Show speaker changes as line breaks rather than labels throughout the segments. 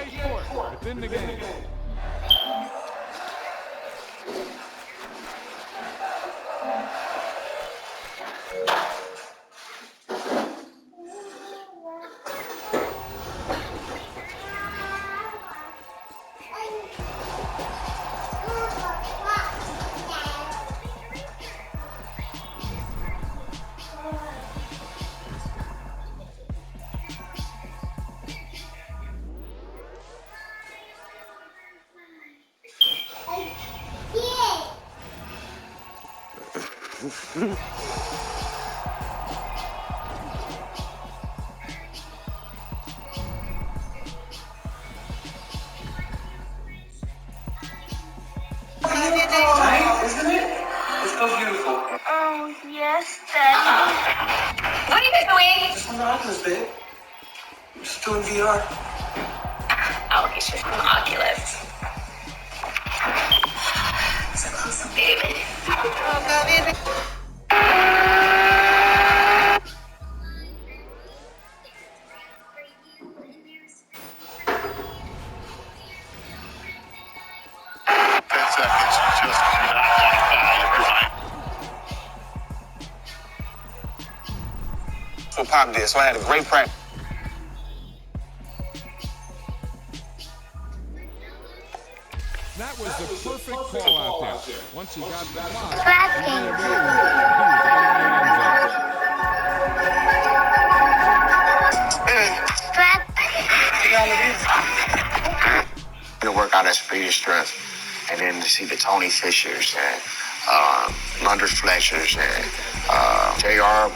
sport within the game.
Nice, isn't it? It's so beautiful.
Oh, yes, Daddy. What are you guys doing?
It's on the Oculus, babe. We're just doing VR.
Oh, he's just an Oculus. So close, baby. Oh, baby.
What Pop did, so I had a great practice.
That was the perfect call out there. Once he got that line,
To work out that speed and strength, and then to see the Tony Fishers and London Fletchers and J.R.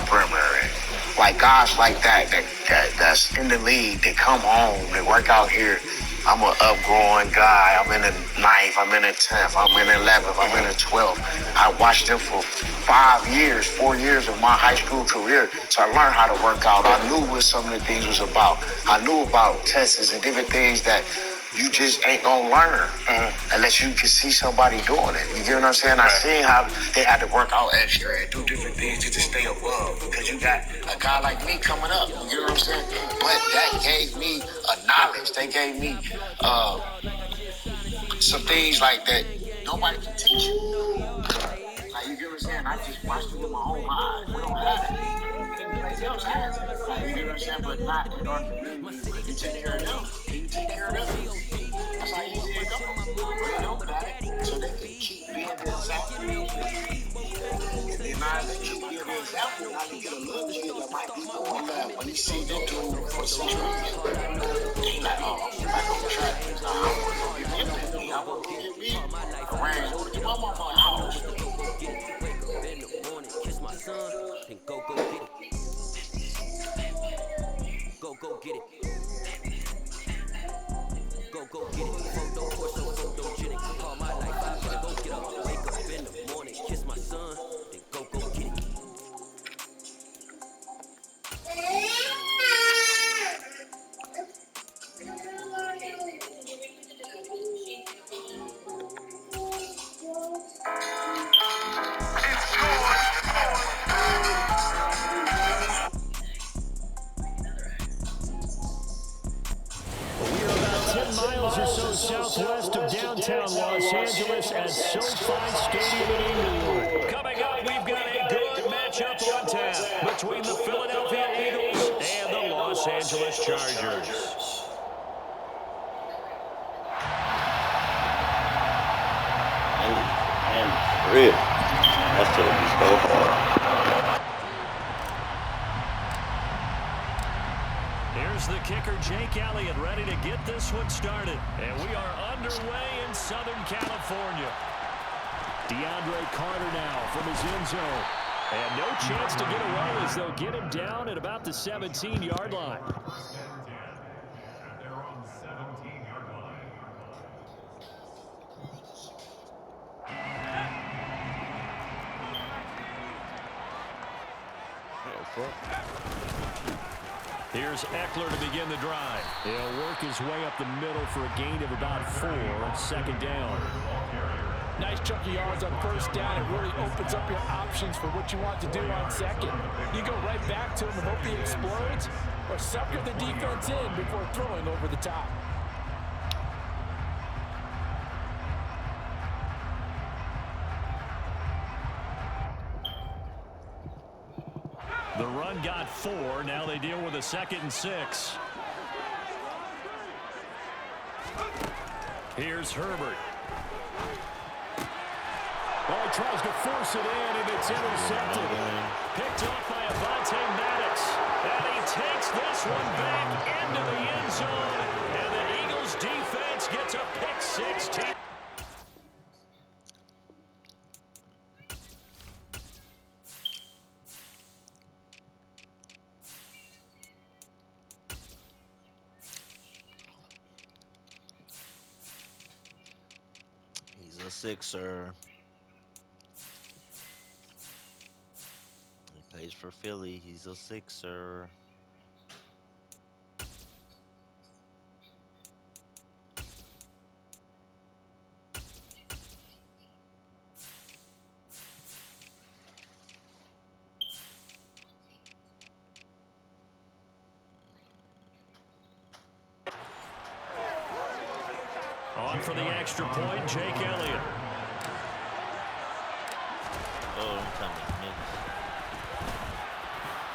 Bremer and like guys like that's in the league. They come home, they work out here. I'm an upgrowing guy. I'm in the 9th, I'm in the 10th, I'm in the 11th, I'm in the 12th. I watched them for 4 years of my high school career. So I learned how to work out. I knew what some of the things was about. I knew about tests and different things that you just ain't gonna learn unless you can see somebody doing it. You get what I'm saying? I seen how they had to work out extra and do different things to stay above because you got a guy like me coming up. You get what I'm saying? But that gave me a knowledge. They gave me some things like that nobody can teach you. Like, you get what I'm saying? I just watched it with my own eyes. We don't have it. Anybody else has it. You get what I'm saying? But not in our community. You take care of them. You take care of them. That's how easy it goes. Bring them back so they can keep being the example. And then now they keep being the example. Now you get a little kid that might be going back when he see them do for centuries. He like, oh, I'm back on the track. Nah, I want to give him that me. I want to give me a ring over to my mama's house.
In the morning, kiss my son, then go get it. Go get it. Go get it. Photo portion, photogenic. Call my life, I better go get up. Wake up in the morning, kiss my son, then go get it.
Miles or so southwest of downtown Los Angeles at SoFi Stadium in Inglewood. Coming up, we've got a good matchup on tap between the Philadelphia Eagles and the Los Angeles Chargers.
And Chris, that's going to be so hard.
Here's the kicker, Jake Elliott, ready to get this one started. And we are underway in Southern California. DeAndre Carter now from his end zone. And no chance to get away as they'll get him down at about the 17-yard line. Here's Eckler to begin the drive. He'll work his way up the middle for a gain of about 4 on second down.
Nice chunk of yards on first down. It really opens up your options for what you want to do on second. You go right back to him and hope he explodes, or sucker the defense in before throwing over the top.
The run got 4. Now they deal with a 2nd and 6. Here's Herbert.
Well, he tries to force it in, and it's intercepted.
Picked off by Avonte Maddox. And he takes this one back into the end zone. And the Eagles defense gets a pick 6.
He's a Sixer. He plays for Philly. He's a Sixer.
On for the extra point, Jake Elliott.
Oh, I'm telling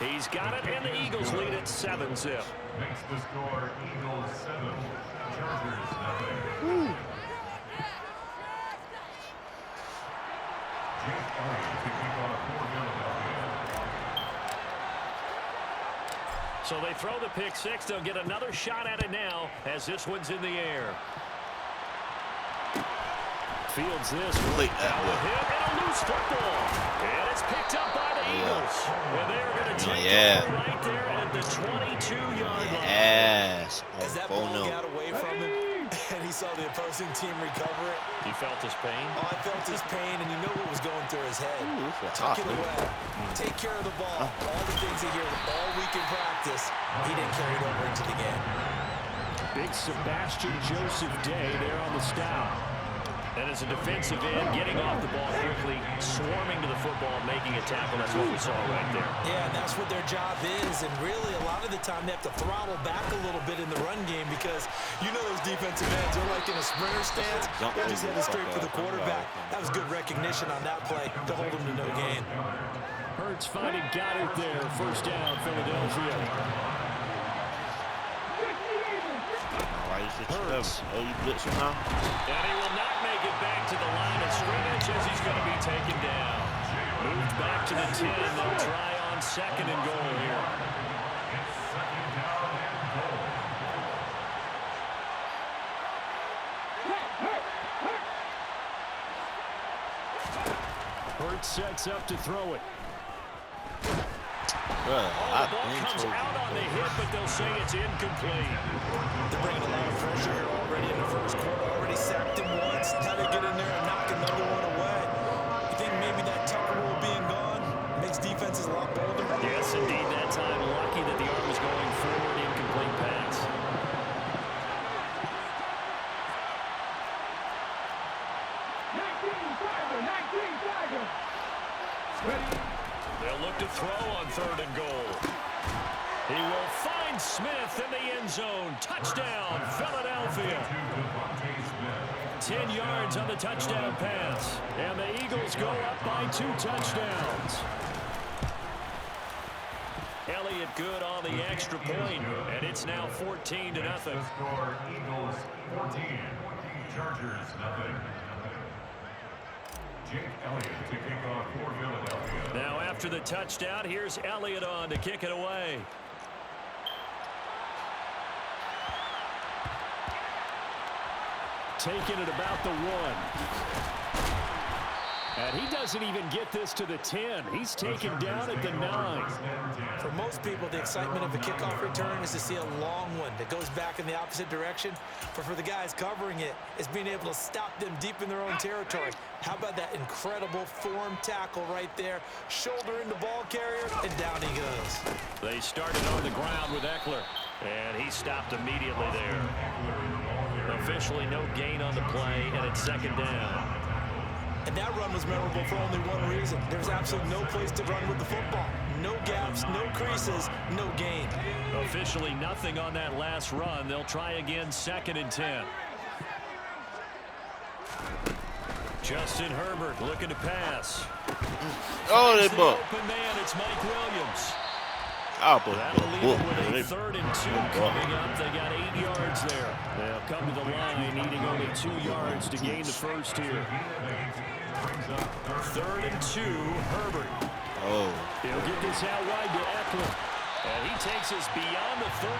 you.
He's got it, and the Eagles lead at 7-zip.
Makes the score Eagles 7, Chargers nothing. Jake Elliott to kick off for Philadelphia.
So they throw the pick 6. They'll get another shot at it now as this one's in the air. Fields this.
Late
Out with him and a loose football. And it's picked up by the Eagles. And they are going to take it right there at the 22-yard line.
Yes.
As that ball got away from him, and he saw the opposing team recover it.
You felt his pain?
Oh, I felt his pain, and you know what was going through his head. Tuck it away. Take care of the ball. All the things he hears all week in practice, he didn't carry it over into the game.
Big Sebastian Joseph Day there on the stop. And as a defensive end, getting off the ball quickly, swarming to the football, making a tackle. That's what we saw right there.
Yeah, and that's what their job is. And really, a lot of the time, they have to throttle back a little bit in the run game because you know those defensive ends are like in a sprinter stance. They're just headed straight for the quarterback. That was good recognition on that play to hold them to no gain.
Hurts finally got it there. First down, Philadelphia.
Hurts. Oh, you blitz him now?
And he will not make it back to the line of scrimmage as he's going to be taken down. Moved back to the 10. They'll try on 2nd and goal here. Hurts sets up to throw it. The ball comes out on the hit, but they'll say it's incomplete.
They're bringing a lot of pressure here already in the first quarter. Already sacked him once. Now they get in there and knock another one away. You think maybe that Tucker rule being gone makes defenses a lot bolder?
Yes, indeed. That time, lucky that the arm was going forward. Incomplete pass. They'll look to throw on 3rd and goal. He will find Smith in the end zone. Touchdown, Philadelphia. 10 yards on the touchdown pass. And the Eagles go up by 2 touchdowns. Elliott good on the extra point, and it's now 14-0.
The score Eagles 14, Chargers nothing. Jake Elliott to kick off for Philadelphia.
Now after the touchdown, here's Elliott on to kick it away. Taking it about the 1. And he doesn't even get this to the 10. He's taken down at the 9.
For most people, the excitement of a kickoff return is to see a long one that goes back in the opposite direction. But for the guys covering it, it's being able to stop them deep in their own territory. How about that incredible form tackle right there? Shoulder in the ball carrier, and down he goes.
They started on the ground with Eckler, and he stopped immediately there. Officially no gain on the play, and it's 2nd down.
And that run was memorable for only one reason. There's absolutely no place to run with the football. No gaps, no creases, no gain.
Officially nothing on that last run. They'll try again, 2nd and 10. Justin Herbert looking to pass.
Oh, they buck.
Open man, it's Mike Williams.
Oh,
That'll leave it with a 3rd and 2 coming up. They got 8 yards there. They'll come to the line, needing only 2 yards to gain the first here. 3rd and 2, Herbert.
Oh.
He'll get this out wide to Eckler. And he takes us beyond the 35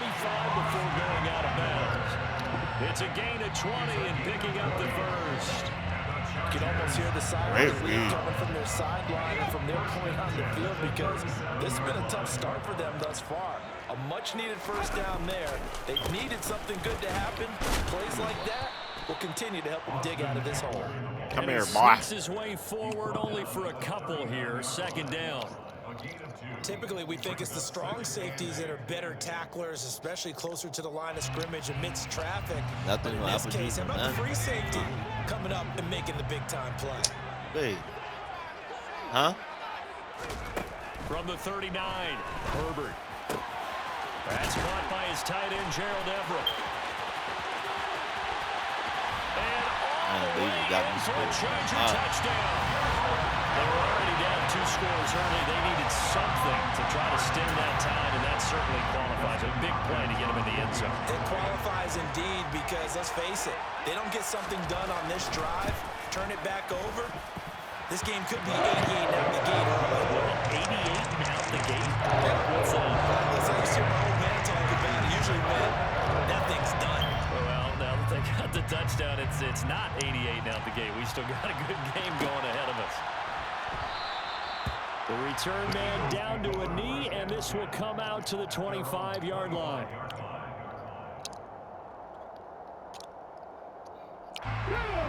before going out of bounds. It's a gain of 20 and picking up the first.
You can almost hear the silence coming from their sideline and from their point on the field, because this has been a tough start for them thus far. A much-needed first down there. They needed something good to happen. Plays like that will continue to help them dig out of this hole.
Come here, boy.
Sneaks his way forward only for a couple here. 2nd down.
Typically, we think it's the strong safeties that are better tacklers, especially closer to the line of scrimmage amidst traffic. But in this case, how about the free safety coming up and making the big-time play?
Hey. Huh?
From the 39, Herbert. That's caught by his tight end, Gerald Everett. And all the way in for a Charger touchdown. They were already down 2 scores early. They needed something to try to stem that tide, and that certainly qualifies. A big play to get them in the end zone.
It qualifies indeed, because let's face it, they don't get something done on this drive, turn it back over. This game could be 88 out the gate early.
88 out the gate?
What's that? That's how you see my old man talk about it. Usually, man, that thing's done.
Well, now that they got the touchdown, it's not 88 out the gate. We still got a good game going ahead of us. The return man down to a knee, and this will come out to the 25-yard line.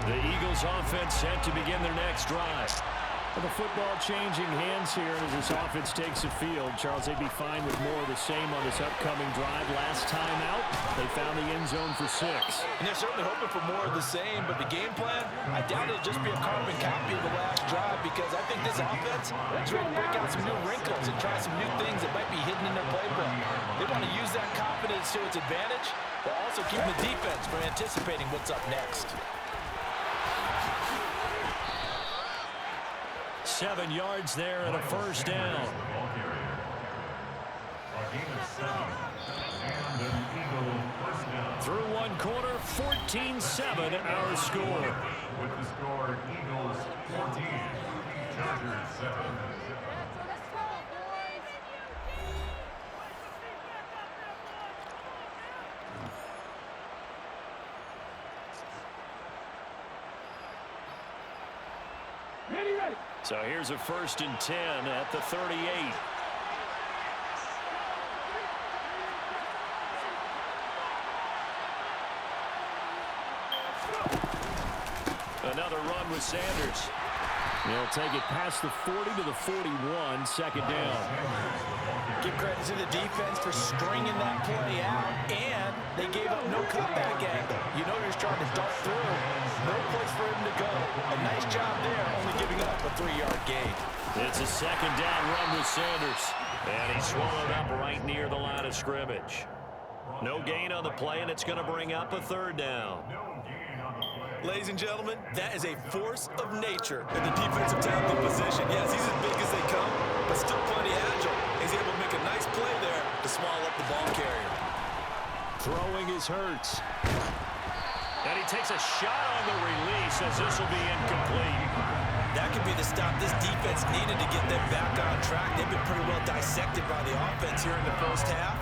The Eagles offense set to begin their next drive. The football changing hands here as this offense takes the field. Charles, they'd be fine with more of the same on this upcoming drive. Last time out, they found the end zone for 6.
And they're certainly hoping for more of the same, but the game plan, I doubt it'll just be a carbon copy of the last drive, because I think this offense is ready to break out some new wrinkles and try some new things that might be hidden in their playbook. They want to use that confidence to its advantage, while also keeping the defense from anticipating what's up next.
7 yards there and a first down. Through 1 quarter, 14-7 our score.
With the score, Eagles 14, Chargers 7.
So here's a 1st and 10 at the 38. Another run with Sanders. He'll take it past the 40 to the 41, 2nd down.
Give credit to the defense for stringing that play out, and they gave up no cutback angle. You know, he's trying to dart through. No place for him to go. A nice job there, only giving up a 3-yard gain.
It's a 2nd down run with Sanders, and he's swallowed up right near the line of scrimmage. No gain on the play, and it's going to bring up a 3rd down.
Ladies and gentlemen, that is a force of nature in the defensive tackle position. Yes, he's as big as they come, but still plenty agile. He's able to make a nice play there to swallow up the ball carrier.
Throwing is Hurts. And he takes a shot on the release as this will be incomplete.
That could be the stop this defense needed to get them back on track. They've been pretty well dissected by the offense here in the first half.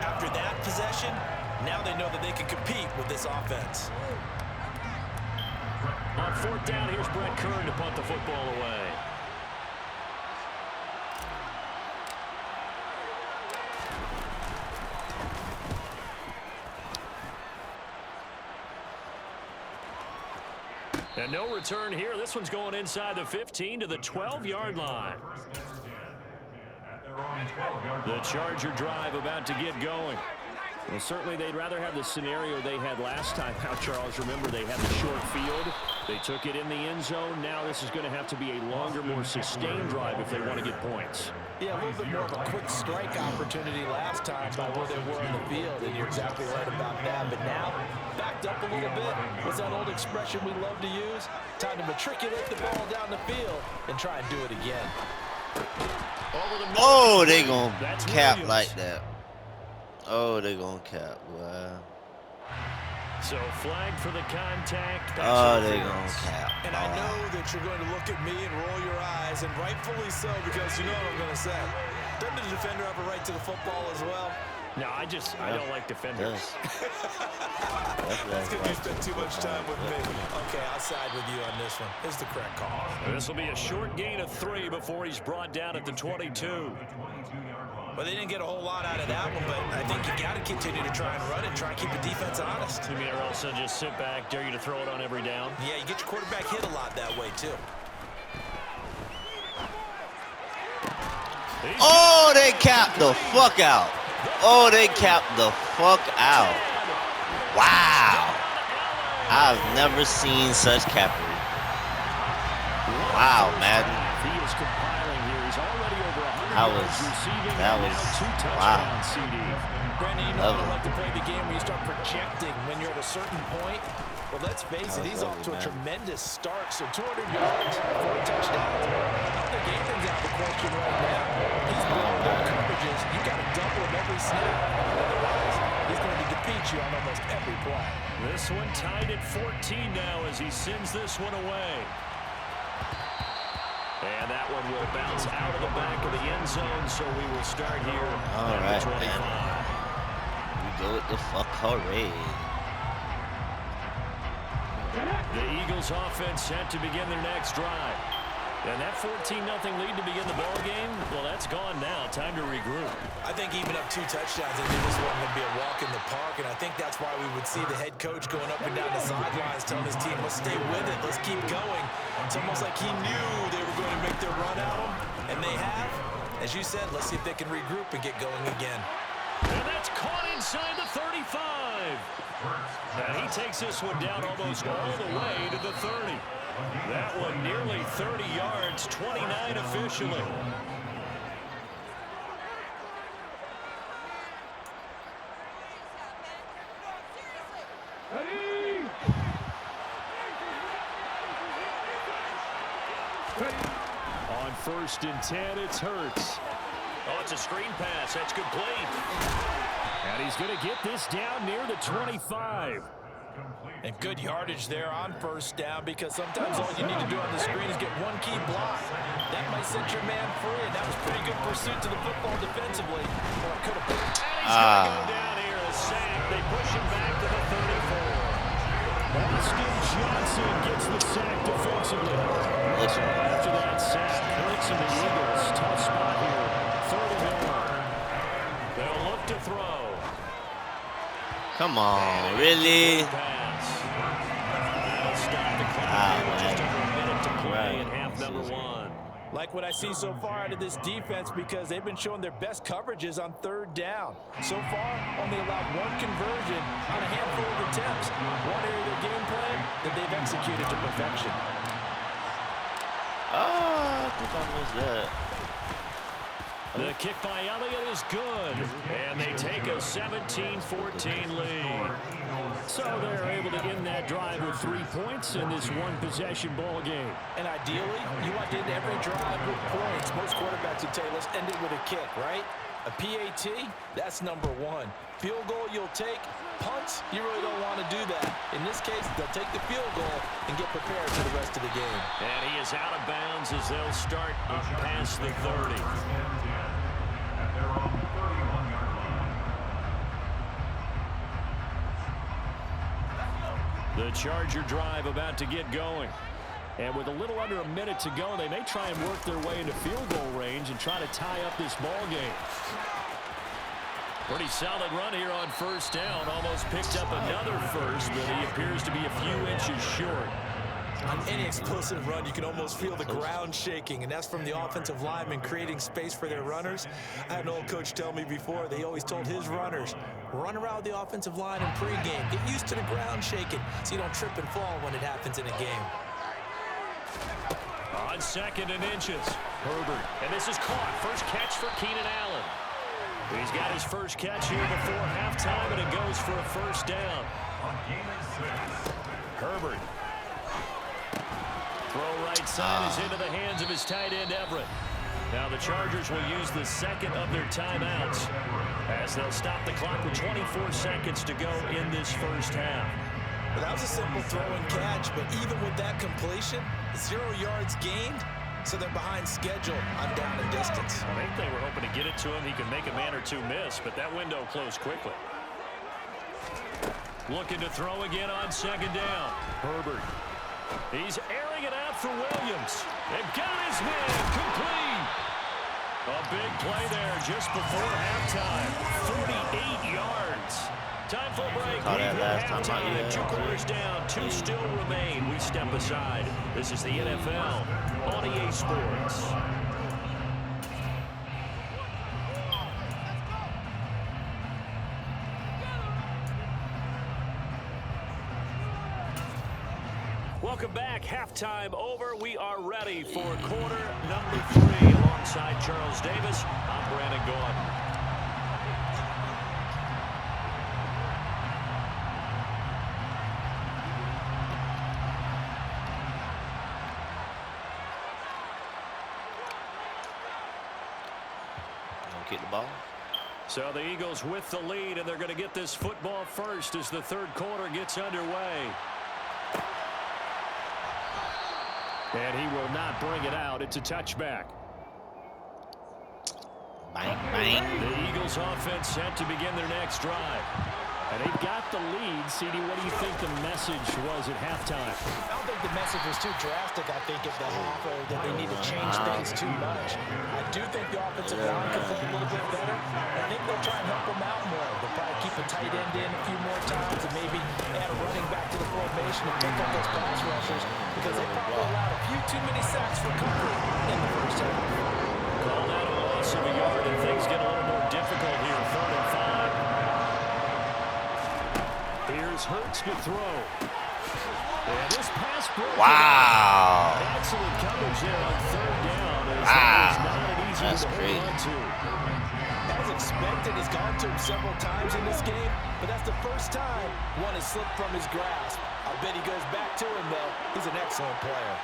After that possession, now they know that they can compete with this offense.
On 4th down, here's Brett Kern to punt the football away. And no return here. This one's going inside the 15 to the 12-yard line. The Charger drive about to get going. Well, certainly they'd rather have the scenario they had last time out, Charles. Remember, they had the short field. They took it in the end zone. Now this is going to have to be a longer, more sustained drive if they want to get points.
Yeah, a little bit more of a quick strike opportunity last time by where they were on the field, and you're exactly right about that. But now, backed up a little bit. What's that old expression we love to use? Time to matriculate the ball down the field and try and do it again.
Oh, they gonna cap Williams. Like that. Oh, they gonna cap. Wow.
So flag for the contact.
Oh, they gonna cap.
And I know that you're going to look at me and roll your eyes, and rightfully so, because you know what I'm going to say. Doesn't the defender have a right to the football as well?
No, I don't like defenders.
That's because you spend too much time with me. Okay, I'll side with you on this one. It's the correct call.
This will be a short gain of 3 before he's brought down at the 22.
Well, they didn't get a whole lot out of that one, but I think you got to continue to try and run it, try and keep the defense honest.
You mean or else they'll just sit back, dare you to throw it on every down?
Yeah, you get your quarterback hit a lot that way, too.
Oh, they capped the fuck out. Oh, they capped the fuck out. Wow. I've never seen such cappery. Wow, Madden.
He is compiling here. He's already over 100
yards
receiving.
That was
2
wow.
CD.
Brandon, you know I like to play the game where you start projecting when you're at a certain point. Well, let's face it, he's off to a tremendous start. So 200 yards, 4 touchdowns. They're getting things out of the question right now. He's blowing out coverages. You got to double him every snap. Otherwise, he's going to defeat you on almost every play.
This one tied at 14 now as he sends this one away. And that one will bounce out of the back of the end zone, so we will start here at the 25.
We go with the fuck parade.
The Eagles offense set to begin their next drive. And that 14-0 lead to begin the ball game, well, that's gone now. Time to regroup.
I think even up 2 touchdowns, I think this one would be a walk in the park, and I think that's why we would see the head coach going up and down the sidelines telling his team, let's stay with it, let's keep going. It's almost like he knew they were going to make their run at him, and they have. As you said, let's see if they can regroup and get going again.
And that's caught inside the 35. And he takes this one down almost all the way to the 30. That one nearly 30 yards, 29 officially. On 1st and 10, it's Hurts. Oh, it's a screen pass. That's complete. And he's going to get this down near the 25.
And good yardage there on 1st down, because sometimes all you need to do on the screen is get one key block. That might set your man free, and that was pretty good pursuit to the football defensively. Or it could have been.
And he's going to go down here, a sack. They push him back to the 34. Austin Johnson gets the sack defensively. So after that sack, Hurts and the Eagles, tough spot here. 3rd and 1. They'll look to throw.
Come on, really?
Like what I see so far out of this defense, because they've been showing their best coverages on 3rd down. So far, only allowed 1 conversion on a handful of attempts. One area of their game plan that they've executed to perfection.
I think I missed that.
The kick by Elliott is good, and they take a 17-14 lead. So they're able to end that drive with 3 points in this 1-possession ball game.
And ideally, you want to end every drive with points. Most quarterbacks would tell you, let's end it with a kick, right? A PAT, that's number 1. Field goal you'll take. Punts, you really don't want to do that. In this case, they'll take the field goal and get prepared for the rest of the game.
And he is out of bounds as they'll start up past the 30. The Charger drive about to get going. And with a little under a minute to go, they may try and work their way into field goal range and try to tie up this ball game. Pretty solid run here on 1st down. Almost picked up another first, but he appears to be a few inches short.
On any explosive run, you can almost feel the ground shaking, and that's from the offensive linemen creating space for their runners. I had an old coach tell me before, they always told his runners, run around the offensive line in pregame. Get used to the ground shaking so you don't trip and fall when it happens in a game.
On 2nd and inches, Herbert. And this is caught. First catch for Keenan Allen. He's got his first catch here before halftime, and it goes for a first down. Herbert. Throw right side is into the hands of his tight end, Everett. Now the Chargers will use the second of their timeouts as they'll stop the clock with 24 seconds to go in this first half.
Well, that was a simple throw and catch, but even with that completion, 0 yards gained, so they're behind schedule on down and distance.
I think they were hoping to get it to him. He could make a man or two miss, but that window closed quickly. Looking to throw again on 2nd down. Herbert. He's airing it out for Williams. They've got his man complete. A big play there just before halftime. 48 yards. Time for a break. Halftime, 2 quarters down, 2 still remain. We step aside. This is the NFL on EA Sports. Welcome back. Halftime over. We are ready for quarter number 3 alongside Charles Davis. I'm Brandon Gordon.
Get the ball.
So the Eagles with the lead, and they're going to get this football first as the third quarter gets underway. And he will not bring it out. It's a touchback.
Bang, bang.
The Eagles offense set to begin their next drive. And they've got the lead. CD, what do you think the message was at halftime?
I don't think the message was too drastic, I think, at the half, or that they need to change things too much. I do think the offensive line could play a little bit better. I think they'll try and help them out more. They'll probably keep a tight end in a few more times and maybe add a running back to the formation and pick up those pass rushers because they probably allowed a few too many sacks for comfort in the first half.
Call that a loss of a yard, and things get a little more difficult here. 3rd and 5. Here's Hurts to throw. And this pass broke.
Wow.
Excellent coverage there on 3rd down.
That's great.
That was expected. He's gone to him several times in this game, but that's the first time one has slipped from his grasp. I bet he goes back to him, though. He's an excellent player.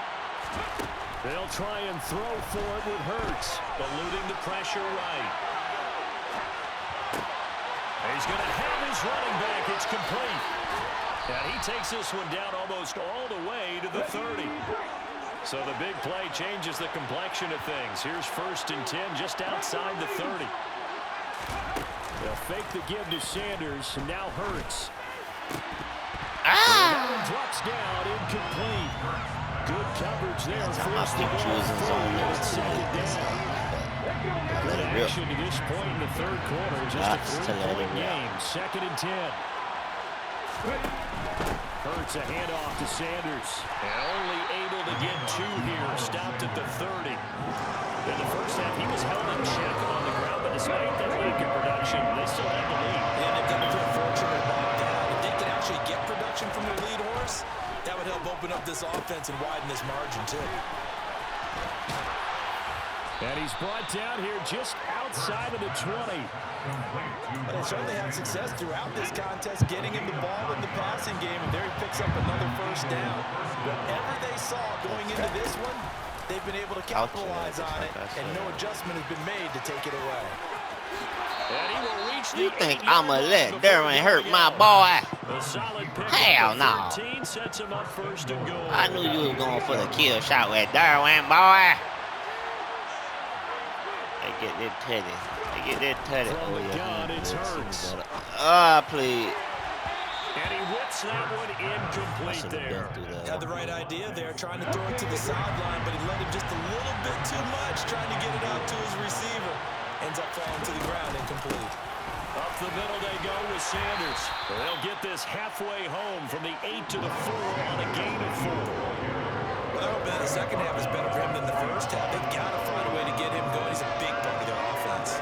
They'll try and throw for it with Hurts, eluding the pressure right. He's going to have his running back. It's complete. And he takes this one down almost all the way to the 30. So the big play changes the complexion of things. Here's 1st and 10 just outside the 30. They'll fake the give to Sanders, and now Hurts. Drops down, incomplete. Good coverage there. Force the ball forward at 2nd down. Good action to this point in the third quarter. Just a 3-point game. 2nd and 10. Hurts a handoff to Sanders. And only able to get 2 here. Stopped at the 30. In the first half, he was held in check on the ground, but despite that lack of production, they still have the lead.
And they've got to feel fortunate about that. If they can actually get production from their lead horse, that would help open up this offense and widen this margin, too.
And he's brought down here just outside of the 20.
But they certainly had success throughout this contest, getting him the ball in the passing game, and there he picks up another first down. Whatever they saw going into this one, they've been able to capitalize on it, and no adjustment has been made to take it away.
And he will reach the
You think I'ma let Derwin hurt my boy? Hell no.
Sets him up 1st and goal.
I knew you was going for the kill shot with Derwin, boy. They get that teddy. They get that teddy.
From the gun, it's Hurts.
Please.
And he whips that one incomplete there.
Had the right idea there, trying to throw it to the sideline, but he let him just a little bit too much, trying to get it out to his receiver. Ends up falling to the ground, incomplete.
Up the middle they go with Sanders. They'll get this halfway home from the 8 to the 4 on a gain of 4.
Well, man, the second half is better for him than the first half. They've got to find a way to get him going. He's a big part of their offense.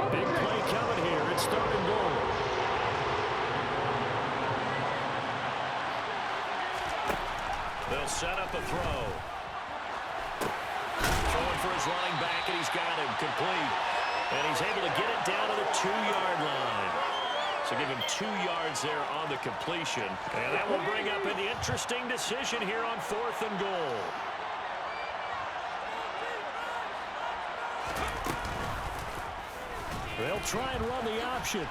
Big play coming here. It's 3rd and goal. They'll set up a throw. Throwing for his running back, and he's got him complete. And he's able to get it down to the 2-yard line. So give him 2 yards there on the completion. And that will bring up an interesting decision here on 4th and goal. They'll try and run the option.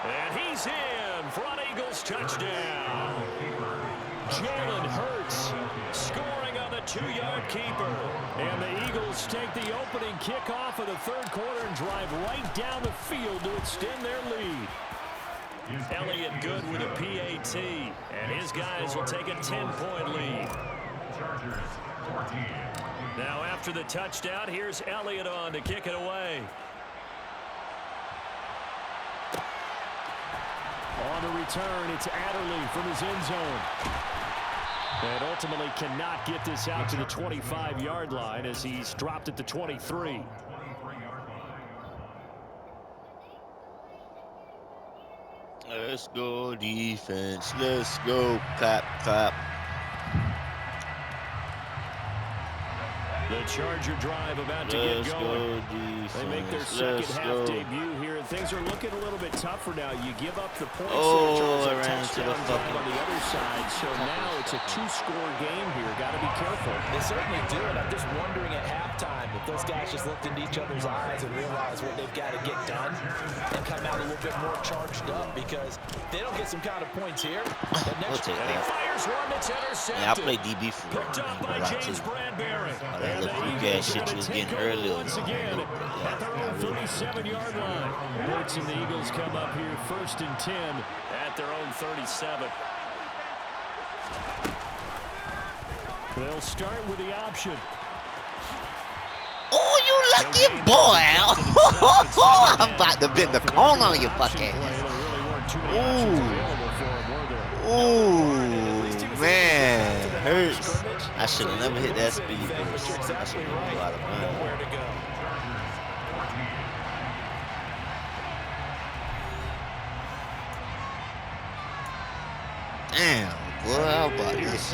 And he's in for an Eagles touchdown. Jalen Hurts scoring on the 2-yard keeper. And the Eagles take the opening kickoff of the 3rd quarter and drive right down the field to extend their lead. Elliott good with a PAT, and his guys will take a 10-point lead. Now after the touchdown, here's Elliott on to kick it away. On the return, it's Adderley from his end zone. And ultimately cannot get this out to the 25-yard line as he's dropped at the 23.
Let's go defense. Let's go. Clap, clap.
The Charger drive about to get going. They make their second half debut here, and things are looking a little bit tougher now. You give up the points.
Oh, I
a
ran into the
touchdown drive on the other side, so now it's a 2-score game here. Got to be careful.
They certainly do, and I'm just wondering at halftime if those guys just looked into each other's eyes and realized what they've got to get done and come out a little bit more charged up, because they don't get some kind of points here. The next
and he fires one that's intercepted.
Yeah, I played DB for
Picked up by James Bradbury.
That little freak ass shit you was getting earlier.
Once again, at their own 37-yard line. Hurts and the Eagles come up here 1st and 10 at their own 37. They'll start with the option.
Oh, you lucky boy! I'm about to bend the corner on you, fucking. Ooh, man, hurts. I should have never hit that speed burst. I should have been a lot of fun. Damn, boy, how about this?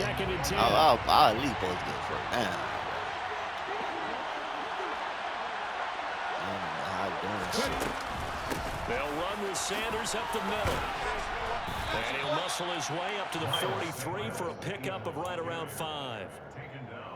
I'll at least both get first down.
They'll run with Sanders up the middle. And he'll muscle his way up to the 43 for a pickup of right around 5.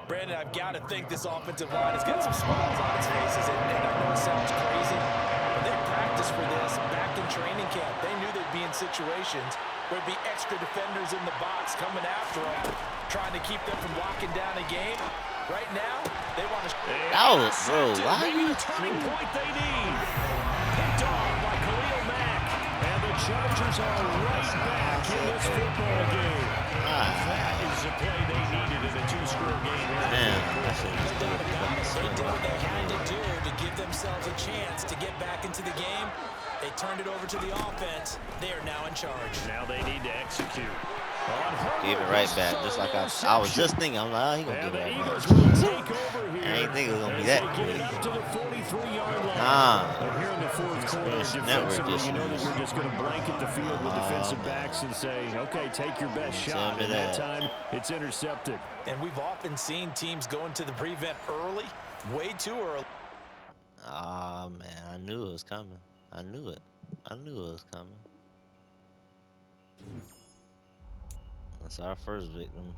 Brandon, I've got to think this offensive line has got some smiles on its faces, and I know it sounds crazy, but they practiced for this back in training camp. They knew they'd be in situations where there'd be extra defenders in the box coming after them, trying to keep them from locking down a game. Right now, they want to...
Oh, bro, why are you...
turning point they need. Picked off by Khalil Mack. And the Chargers are right back in this football game. That is the play they needed in a 2-score game.
Man,
they did what they had to do to give themselves a chance to get back into the game. They turned it over to the offense. They are now in charge.
Now they need to execute.
Gave it right back, just like I was just thinking. I'm like, oh, he gonna give it right back. I didn't think it was gonna be that quick.
Here in the 4th quarter, defensively, you know that you're just going to blanket the field with defensive backs and say, okay, take your best shot. And that time, it's intercepted.
And we've often seen teams go into the prevent early, way too early.
Ah, man, I knew it was coming. I knew it. I knew it was coming. That's our first victim.